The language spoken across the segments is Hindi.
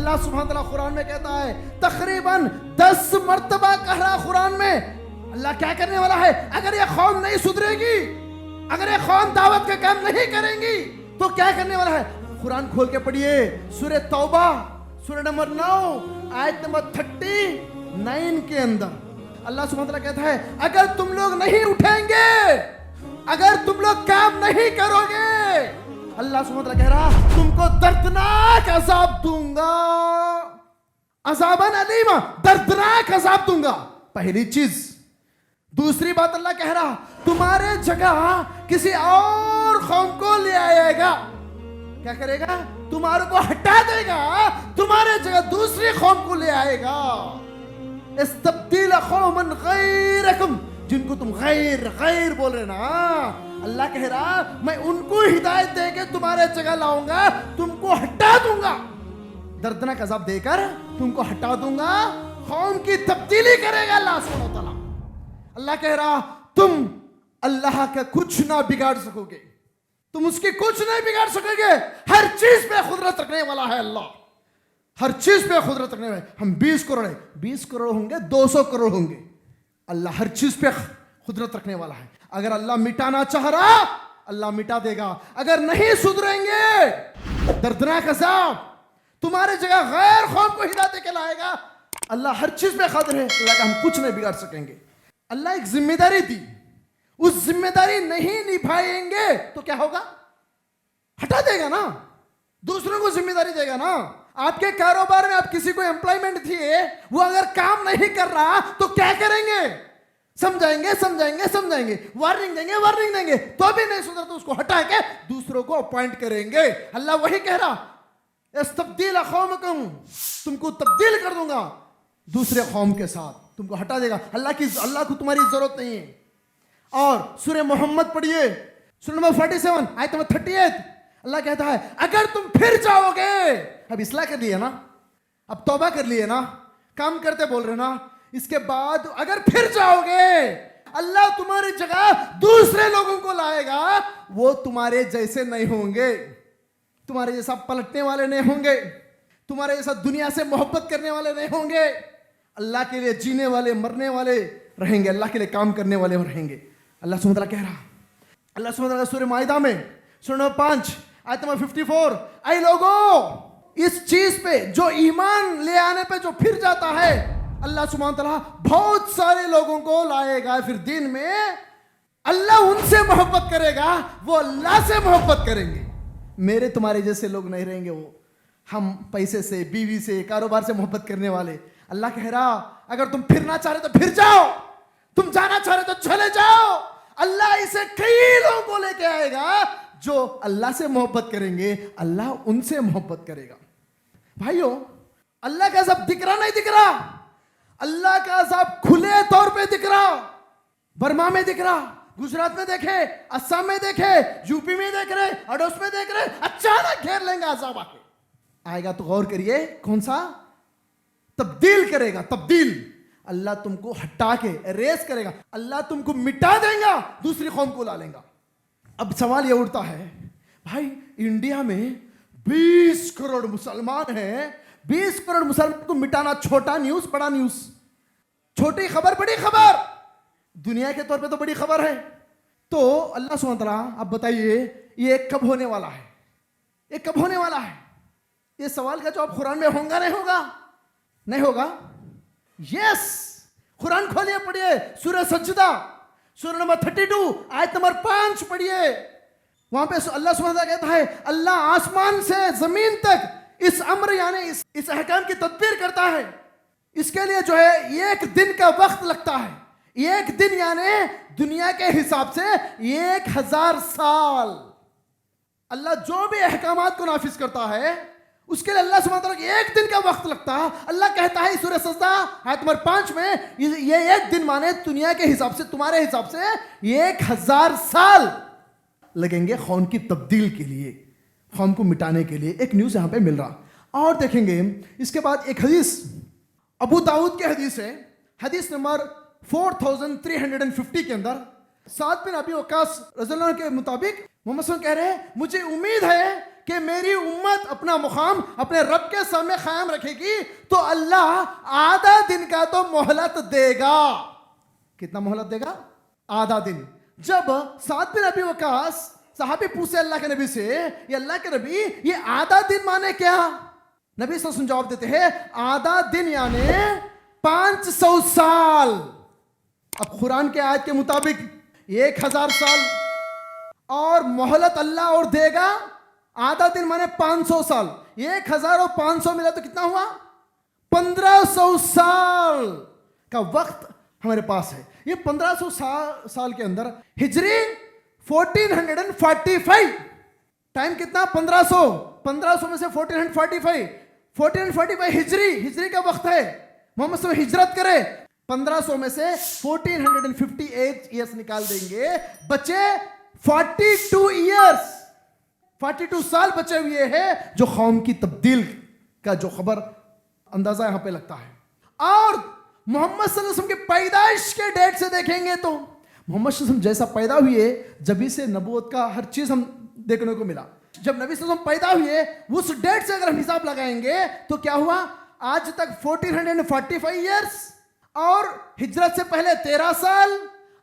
अल्लाह सुब्हान तआला कुरान में कहता है, तकरीबन 10 मर्तबा कह रहा कुरान में अल्लाह क्या करने वाला है। अगर ये कौम नहीं सुधरेगी, अगर ये कौम दावत का काम नहीं करेंगी तो क्या करने वाला है। कुरान खोल के पढ़िए, सूरह तौबा सूरह नंबर 9 आयत नंबर 39 के अंदर अल्लाह सुब्हान तआला कहता है, अगर तुम लोग नहीं उठेंगे, अगर तुम लोग काम नहीं करोगे, अल्लाह सुब्हान तआला कह रहा तुमको दर्दनाक अजाब दूंगा, अजाबन अलीमा, दर्दनाक अजाब दूंगा। पहली चीज। दूसरी बात अल्लाह कह रहा तुम्हारे जगह किसी और कौम को ले आएगा। क्या करेगा? तुम्हारे को हटा देगा, तुम्हारे जगह दूसरी कौम को ले आएगा। इस्तब्दील कौमन गैरकुम, जिनको तुम गैर गैर बोल रहे ना, अल्लाह कह रहा मैं उनको हिदायत देके तुम्हारे जगह लाऊंगा, तुमको हटा दूंगा, दर्दनाक अजाब देकर तुमको हटा दूंगा, कौम की तब्दीली करेगा अल्लाह सुब्हानहू व तआला। अल्लाह कह रहा तुम अल्लाह का कुछ ना बिगाड़ सकोगे, तुम उसकी कुछ नहीं बिगाड़ सकोगे। हर चीज पे कुदरत रखने वाला है अल्लाह, हर चीज पे कुदरत रखने वाला है। हम 20 करोड़ है, 20 करोड़ होंगे, 200 करोड़ होंगे, अल्लाह हर चीज पे कुदरत रखने वाला है। अगर अल्लाह मिटाना चाह रहा अल्लाह मिटा देगा, अगर नहीं सुधरेंगे दर्दनाक अजाब, तुम्हारे जगह गैर कौम को हिदायत के लाएगा। अल्लाह हर चीज पे कादिर है, अल्लाह का हम कुछ नहीं बिगाड़ सकेंगे। अल्लाह एक जिम्मेदारी दी, उस जिम्मेदारी नहीं निभाएंगे तो क्या होगा? हटा देगा ना, दूसरों को जिम्मेदारी देगा ना। आपके कारोबार में आप किसी को एम्प्लॉयमेंट दिए, वो अगर काम नहीं कर रहा तो क्या करेंगे? समझाएंगे समझाएंगे समझाएंगे, वार्निंग देंगे वार्निंग देंगे, तो भी नहीं सुधर तो उसको हटा के दूसरों को अपॉइंट करेंगे। अल्लाह वही कह रहा इस्तब्दील कौमकुम, तुमको तब्दील कर दूंगा दूसरे कौम के साथ, तुमको हटा देगा। अल्लाह को तुम्हारी जरूरत नहीं है। और सूरह मोहम्मद पढ़िए, सूरह नंबर 47 आयत नंबर 38, अल्लाह कहता है अगर तुम फिर जाओगे, अब इस्लाह कर लिए ना, अब तौबा कर लिए ना, काम करते बोल रहे ना, इसके बाद अगर फिर जाओगे अल्लाह तुम्हारी जगह दूसरे लोगों को लाएगा, वो तुम्हारे जैसे नहीं होंगे, तुम्हारे जैसा पलटने वाले नहीं होंगे, तुम्हारे जैसा दुनिया से मोहब्बत करने वाले नहीं होंगे, अल्लाह के लिए जीने वाले मरने वाले रहेंगे, अल्लाह के लिए काम करने वाले रहेंगे। अल्लाह सुब्हानहू व तआला कह रहा, अल्लाह सुब्हानहू व तआला सूरह माइदा में सूरह नंबर 5 आयत नंबर 54, ऐ लोगों इस चीज पे जो ईमान ले आने पे जो फिर जाता है, अल्लाह सुब्हानहू व तआला बहुत सारे लोगों को लाएगा फिर दिन में, अल्लाह उनसे मोहब्बत करेगा, वो अल्लाह से मोहब्बत करेंगे। मेरे तुम्हारे जैसे लोग नहीं रहेंगे, वो हम पैसे से, बीवी से, कारोबार से मोहब्बत करने वाले। अल्लाह कह रहा अगर तुम फिरना चाह रहे तो फिर जाओ, तुम जाना चाह रहे तो चले जाओ। अल्लाह इसे कई लोगों को लेके आएगा जो अल्लाह से मोहब्बत करेंगे, अल्लाह उनसे मोहब्बत करेगा। भाइयों, अल्लाह का अज़ाब दिख रहा नहीं दिख रहा? अल्लाह का अज़ाब खुले तौर पे दिख रहा, बर्मा में दिख रहा, गुजरात में देखे, असम में देखे, यूपी में देख रहे, अड़ोस में देख रहे, अचानक घेर लेंगे अज़ाब आके। आएगा तो गौर करिए कौन सा? तब्दील करेगा, तब्दील। अल्लाह तुमको हटा के एरेस करेगा, अल्लाह तुमको मिटा देगा, दूसरी कौम को ला लेगा। अब सवाल यह उठता है, भाई इंडिया में 20 करोड़ मुसलमान हैं, 20 करोड़ मुसलमान को मिटाना छोटा न्यूज बड़ा न्यूज? छोटी खबर बड़ी खबर, दुनिया के तौर पे तो बड़ी खबर है। तो अल्लाह सुब्हानहू व तआला अब बताइए ये कब होने वाला है? ये कब होने वाला है? ये सवाल का जवाब कुरान में होगा नहीं होगा? नहीं होगा। यस, कुरान खोलिए पढ़िए, सूरह सजदा सूरह नंबर 32 आयत नंबर 5 पढ़िए। वहां पे अल्लाह सुब्हानहू व तआला कहता है अल्लाह आसमान से जमीन तक इस अम्र यानी इस अहकाम की तदबीर करता है। इसके लिए जो है एक दिन का वक्त लगता है। एक दिन यानी दुनिया के हिसाब से 1000 साल। अल्लाह जो भी अहकामात को नाफिज करता है उसके लिए अल्लाह सुब्हानहू व तआला को एक दिन का वक्त लगता है। अल्लाह कहता है सूरह सजदा आयत नंबर 5 में ये एक दिन माने दुनिया के हिसाब से, तुम्हारे हिसाब से 1000 साल लगेंगे कौम की तब्दील के लिए, कौम को मिटाने के लिए। एक न्यूज़ यहाँ पे मिल रहा। और देखेंगे इसके बाद एक हदीस अबू दाऊद की हदीस है, हदीस नंबर 4350 के अंदर साद बिन अबी वक्कास रज़ियल्लाहु अन्हु के मुताबिक मोहम्मद सल्लल्लाहु अलैहि वसल्लम कह रहे हैं मुझे उम्मीद है कि मेरी उम्मत अपना मुकाम अपने रब के सामने कायम रखेगी तो अल्लाह आधा दिन का तो मोहलत देगा। कितना मोहलत देगा? आधा दिन। जब साद बिन अबी वकास साहबी पूछे अल्लाह के नबी से, ये अल्लाह के नबी ये आधा दिन माने क्या? नबी सल्लल्लाहु अलैहि वसल्लम जवाब देते हैं आधा दिन यानी 500 साल। अब कुरान के आयत के मुताबिक 1000 साल और मोहलत अल्लाह और देगा। आधा दिन माने 500 साल। 1000 और 500 मिला तो कितना हुआ? 1500 साल का वक्त हमारे पास है। ये 1500 साल के अंदर हिजरी 1445 टाइम कितना? 1500 में से 1445 हिजरी का वक्त है। मोहम्मद से हिजरत करे 1500 में से 1458 ईयर्स निकाल देंगे, बचे 42 ईयर्स। 42 साल बचे हुए हैं जो कौम की तब्दील का जो खबर अंदाजा यहां पे लगता है। और मोहम्मद सल्लल्लाहु अलैहि वसल्लम की पैदाइश के डेट से देखेंगे तो मोहम्मद सल्लल्लाहु अलैहि वसल्लम जैसा पैदा हुए जब से नबूवत का हर चीज हम देखने को मिला। जब नबी सल्लल्लाहु अलैहि वसल्लम पैदा हुए उस डेट से अगर हम हिसाब लगाएंगे तो क्या हुआ? आज तक 1445 ईयर्स और हिजरत से पहले 13 साल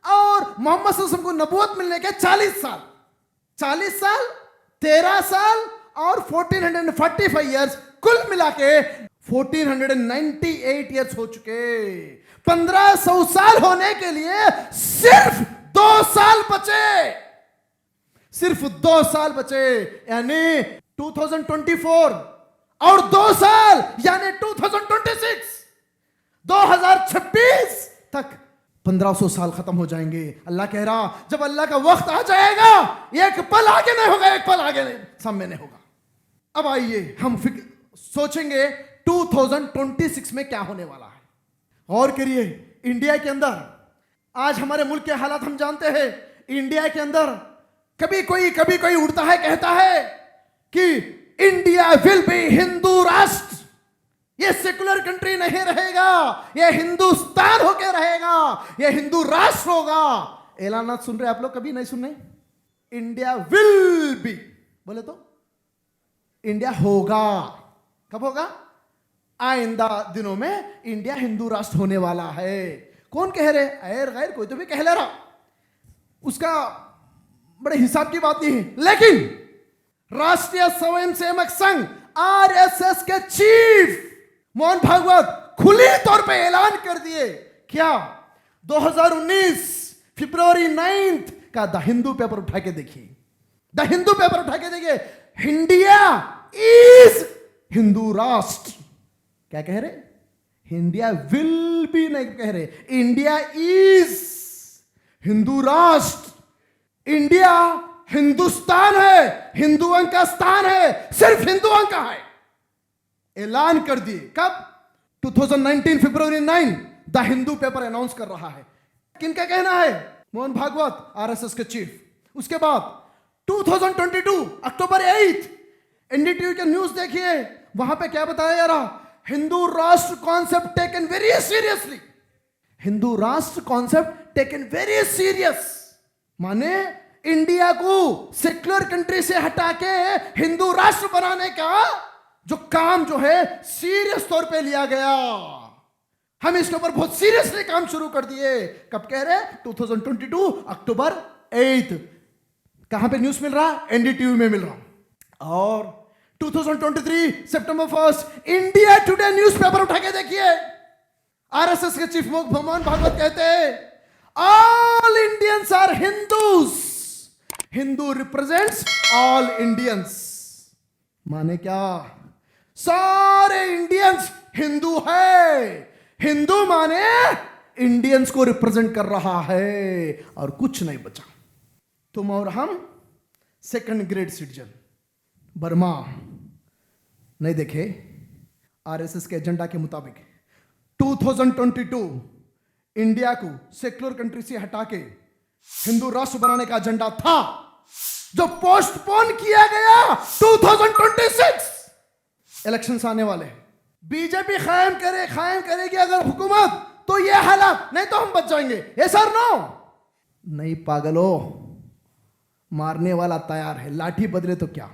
और मोहम्मद सल्लल्लाहु अलैहि वसल्लम को नबूवत मिलने के 40 साल। 40 साल, 13 साल और 1445 ईयर्स, कुल मिला के 1498 ईयर्स हो चुके। 1500 साल होने के लिए सिर्फ 2 साल बचे। सिर्फ 2 साल बचे, यानी 2024 और 2 साल यानी 2026। 2026 तक 1500 साल खत्म हो जाएंगे। अल्लाह कह रहा जब अल्लाह का वक्त आ जाएगा एक पल आगे नहीं होगा, एक पल आगे नहीं सामने नहीं होगा। अब आइए हम सोचेंगे 2026 में क्या होने वाला है। गौर करिए, इंडिया के अंदर आज हमारे मुल्क के हालात हम जानते हैं। इंडिया के अंदर कभी कोई उड़ता है, कहता है कि इंडिया विल बी हिंदू राष्ट्र, ये सेकुलर कंट्री नहीं रहेगा, ये हिंदुस्तान होके रहेगा, ये हिंदू राष्ट्र होगा। ऐलानात सुन रहे आप लोग? कभी नहीं सुन रहे? इंडिया विल बी बोले तो इंडिया होगा। कब होगा? आइंदा दिनों में इंडिया हिंदू राष्ट्र होने वाला है। कौन कह रहे? ऐर गैर कोई तो भी कह ले रहा, उसका बड़े हिसाब की बात नहीं है। लेकिन राष्ट्रीय स्वयंसेवक संघ आरएसएस के चीफ मोहन भागवत खुली तौर पे ऐलान कर दिए। क्या? 2019 फरवरी 9 का द हिंदू पेपर उठा के देखिए। द हिंदू पेपर उठा के देखिए, इंडिया इज हिंदू राष्ट्र। क्या कह रहे? इंडिया विल बी नहीं कह रहे, इंडिया इज हिंदू राष्ट्र। इंडिया हिंदुस्तान है, हिंदुओं का स्थान है, सिर्फ हिंदुओं का है। ऐलान कर दिए। कब? 2019 फरवरी 9 द हिंदू पेपर अनाउंस कर रहा है। किनका कहना है? मोहन भागवत, आरएसएस के चीफ। उसके बाद 2022 अक्टूबर 8 एनडीटीवी के न्यूज देखिए, वहां पे क्या बताया जा रहा? हिंदू राष्ट्र concept taken very seriously. Hindu राष्ट्र कॉन्सेप्ट टेकन वेरी सीरियस माने इंडिया को सेक्युलर कंट्री से हटा के हिंदू राष्ट्र बनाने का जो काम जो है सीरियस तौर पे लिया गया। हम इसके ऊपर बहुत सीरियसली काम शुरू कर दिए। कब कह रहे? 2022 अक्टूबर 8। कहां पे न्यूज मिल रहा? एनडीटीवी में मिल रहा। और 2023 सितंबर 1 इंडिया टुडे न्यूज़पेपर उठा के देखिए, आरएसएस के चीफ मोहन भागवत कहते हैं all Indians are Hindus, Hindu represents all Indians. माने क्या? सारे इंडियंस हिंदू है। हिंदू माने इंडियंस को रिप्रेजेंट कर रहा है और कुछ नहीं बचा। तुम और हम सेकंड ग्रेड सिटीजन। बर्मा नहीं देखे? आरएसएस के एजेंडा के मुताबिक 2022 इंडिया को सेक्युलर कंट्री से हटा के हिंदू राष्ट्र बनाने का एजेंडा था, जो पोस्टपोन किया गया 2026। इलेक्शंस आने वाले। बीजेपी कायम करेगी अगर हुकूमत तो ये हालात, नहीं तो हम बच जाएंगे। ये सर नो नहीं पागलो, मारने वाला तैयार है, लाठी बदले तो क्या।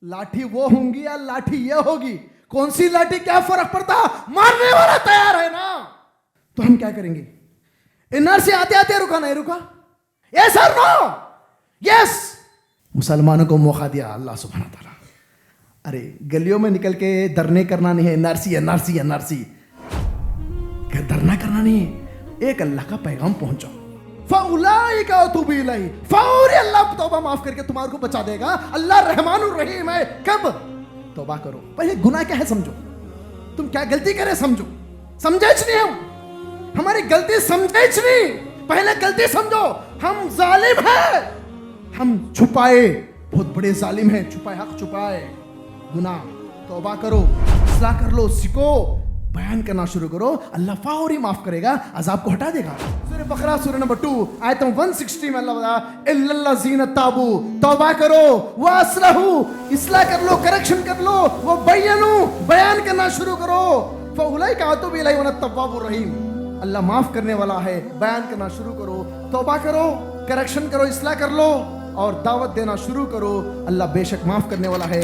लाठी वो होंगी या लाठी ये होगी, कौन सी लाठी, क्या फर्क पड़ता, मारने वाला तैयार है ना। तो हम क्या करेंगे, एनआरसी आते आते रुका नहीं रुका, यस और नो, यस। मुसलमानों को मौका दिया अल्लाह सुब्हानहू व तआला। अरे गलियों में निकल के धरने करना नहीं है, एनआरसी एनआरसी एनआरसी, क्या धरना करना नहीं है, एक अल्लाह का पैगाम पहुंचाओ। फउलाइका तुबी इलैहि, फौरी अल्लाह तौबा माफ करके तुम्हारे को बचा देगा। अल्लाह रहमानुर रहीम है। कब तौबा करो, पहले गुनाह क्या है समझो, तुम क्या गलती करे समझो, समझे नहीं हम, हमारी गलती समझे नहीं, पहले गलती समझो। हम जालिम है, हम छुपाए, बहुत बड़े जालिम है, छुपाए हक छुपाए, गुनाह। तौबा करो, इस्लाह कर लो, सीखो, बयान करना शुरू करो, अल्लाह फौरी माफ करेगा, अजाब को हटा देगा। सूरह बकरा सूरह नंबर 2 आयत 160 में अल्लाह बताया इल्लल्लज़ीना ताबू, तौबा करो, व अस्लहू, इस्लाह कर लो, करेक्शन कर लो, वो बय्यनू, बयान करना शुरू करो, फउलाइका अतूबु इलैहि व अना तव्वाबुर रहीम, अल्लाह माफ करने वाला है। बयान करना शुरू करो, तौबा करो, करेक्शन करो, इस्लाह कर लो और दावत देना शुरू करो, अल्लाह बेशक माफ करने वाला है।